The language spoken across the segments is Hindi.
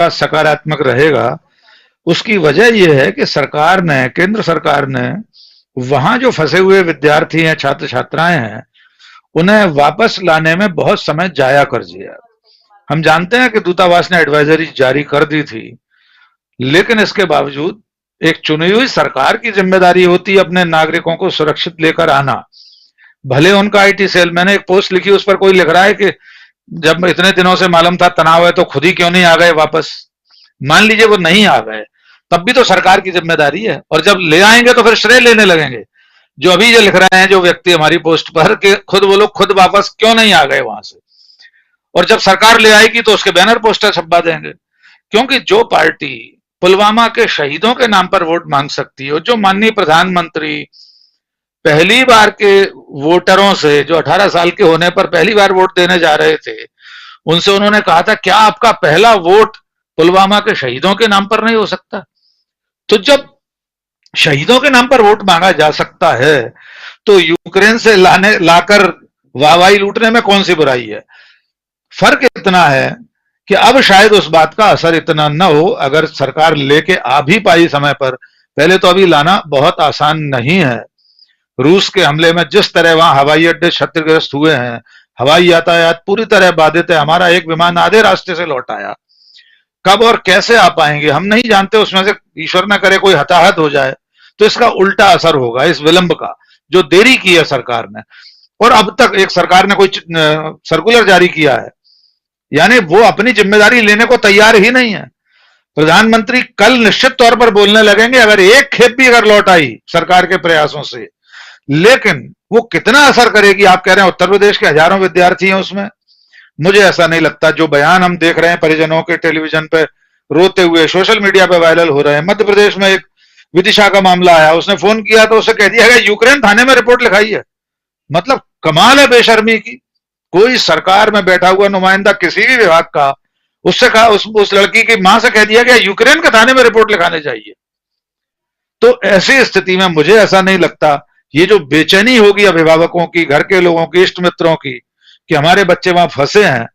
का सकारात्मक रहेगा। उसकी वजह यह है कि सरकार ने, केंद्र सरकार ने वहां जो फंसे हुए विद्यार्थी हैं, छात्र छात्राएं हैं, उन्हें वापस लाने में बहुत समय जाया कर दिया। हम जानते हैं कि दूतावास ने एडवाइजरी जारी कर दी थी, लेकिन इसके बावजूद एक चुनी हुई सरकार की जिम्मेदारी होती है अपने नागरिकों को सुरक्षित लेकर आना। भले उनका आईटी सेल, मैंने एक पोस्ट लिखी, उस पर कोई लिख रहा है कि जब इतने दिनों से मालूम था तनाव है तो खुद ही क्यों नहीं आ गए वापस। मान लीजिए वो नहीं आ गए, तब भी तो सरकार की जिम्मेदारी है, और जब ले आएंगे तो फिर श्रेय लेने लगेंगे। जो अभी जो लिख रहे हैं जो व्यक्ति हमारी पोस्ट पर कि खुद वो लोग खुद वापस क्यों नहीं आ गए वहां से, और जब सरकार ले आएगी तो उसके बैनर पोस्टर छपवा देंगे। क्योंकि जो पार्टी पुलवामा के शहीदों के नाम पर वोट मांग सकती है, और जो माननीय प्रधानमंत्री पहली बार के वोटरों से, जो 18 साल के होने पर पहली बार वोट देने जा रहे थे, उनसे उन्होंने कहा था क्या आपका पहला वोट पुलवामा के शहीदों के नाम पर नहीं हो सकता? तो जब शहीदों के नाम पर वोट मांगा जा सकता है तो यूक्रेन से लाकर वाहवाही लूटने में कौन सी बुराई है? फर्क इतना है कि अब शायद उस बात का असर इतना न हो अगर सरकार लेके आ भी पाई समय पर। पहले तो अभी लाना बहुत आसान नहीं है। रूस के हमले में जिस तरह वहां हवाई अड्डे क्षतिग्रस्त हुए हैं, हवाई यातायात पूरी तरह बाधित है, हमारा एक विमान आधे रास्ते से लौट आया। कब और कैसे आ पाएंगे हम नहीं जानते, उसमें से ईश्वर न करे कोई हताहत हो जाए तो इसका उल्टा असर होगा इस विलंब का, जो देरी की है सरकार ने। और अब तक एक सरकार ने कोई सर्कुलर जारी किया है, यानी वो अपनी जिम्मेदारी लेने को तैयार ही नहीं है। प्रधानमंत्री कल निश्चित तौर पर बोलने लगेंगे अगर एक खेप भी अगर लौट आई सरकार के प्रयासों से, लेकिन वो कितना असर करेगी? आप कह रहे हैं उत्तर प्रदेश के हजारों विद्यार्थी हैं उसमें, मुझे ऐसा नहीं लगता। जो बयान हम देख रहे हैं परिजनों के टेलीविजन पे रोते हुए, सोशल मीडिया पे वायरल हो रहे हैं। मध्य प्रदेश में एक विदिशा का मामला आया, उसने फोन किया तो उसे कह दिया गया यूक्रेन थाने में रिपोर्ट लिखाई है। मतलब कमाल है बेशर्मी की। कोई सरकार में बैठा हुआ नुमाइंदा किसी भी विभाग का, उससे कहा, उस लड़की की मां से कह दिया गया यूक्रेन के थाने में रिपोर्ट लिखाने चाहिए। तो ऐसी स्थिति में मुझे ऐसा नहीं लगता, ये जो बेचैनी होगी अभिभावकों की, घर के लोगों की, इष्ट मित्रों की कि हमारे बच्चे वहां फंसे हैं,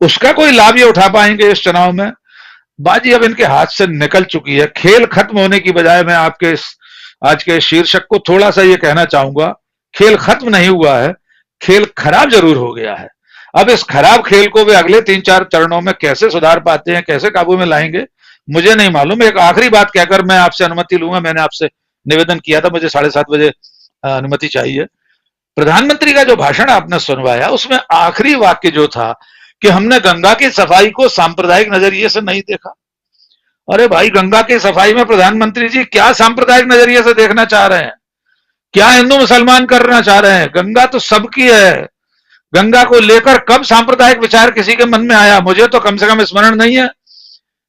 उसका कोई लाभ ये उठा पाएंगे इस चुनाव में? बाजी अब इनके हाथ से निकल चुकी है। खेल खत्म होने की बजाय मैं आपके आज के शीर्षक को थोड़ा सा ये कहना चाहूंगा, खेल खत्म नहीं हुआ है, खेल खराब जरूर हो गया है। अब इस खराब खेल को वे अगले 3-4 चरणों में कैसे सुधार पाते हैं, कैसे काबू में लाएंगे, मुझे नहीं मालूम। एक आखिरी बात कहकर मैं आपसे अनुमति लूंगा। मैंने आपसे निवेदन किया था, मुझे 7:30 बजे अनुमति चाहिए। प्रधानमंत्री का जो भाषण आपने सुनवाया उसमें आखिरी वाक्य जो था कि हमने गंगा की सफाई को सांप्रदायिक नजरिए से नहीं देखा। अरे भाई, गंगा की सफाई में प्रधानमंत्री जी क्या सांप्रदायिक नजरिए से देखना चाह रहे हैं? क्या हिंदू मुसलमान करना चाह रहे हैं? गंगा तो सबकी है। गंगा को लेकर कब सांप्रदायिक विचार किसी के मन में आया? मुझे तो कम से कम स्मरण नहीं है।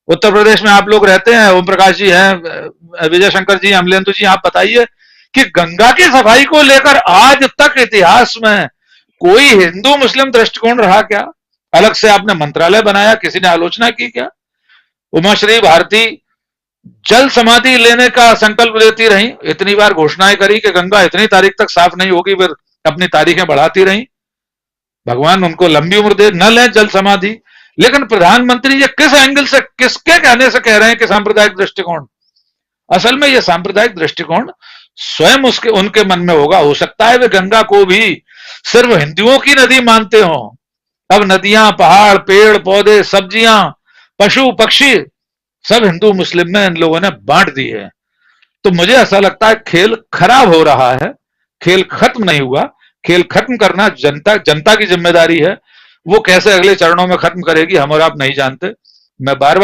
उत्तर प्रदेश में आप लोग रहते हैं, ओम प्रकाश जी हैं, विजय शंकर जी, अमलेंदु जी, आप बताइए कि गंगा की सफाई को लेकर आज तक इतिहास में कोई हिंदू मुस्लिम दृष्टिकोण रहा क्या? अलग से आपने मंत्रालय बनाया, किसी ने आलोचना की क्या? उमाश्री भारती जल समाधि लेने का संकल्प लेती रही, इतनी बार घोषणाएं करी कि गंगा इतनी तारीख तक साफ नहीं होगी, फिर अपनी तारीखें बढ़ाती रही। भगवान उनको लंबी उम्र दे, न लें जल समाधि। लेकिन प्रधानमंत्री ये किस एंगल से, किसके कहने से कह रहे हैं कि सांप्रदायिक दृष्टिकोण? असल में ये सांप्रदायिक दृष्टिकोण स्वयं उसके उनके मन में होगा। हो सकता है वे गंगा को भी सिर्फ हिंदुओं की नदी मानते हो। अब नदियां, पहाड़, पेड़ पौधे, सब्जियां, पशु पक्षी सब हिंदू मुस्लिम में इन लोगों ने बांट दी है। तो मुझे ऐसा लगता है खेल खराब हो रहा है, खेल खत्म नहीं हुआ। खेल खत्म करना जनता की जिम्मेदारी है। वो कैसे अगले चरणों में खत्म करेगी हम और आप नहीं जानते। मैं बार बार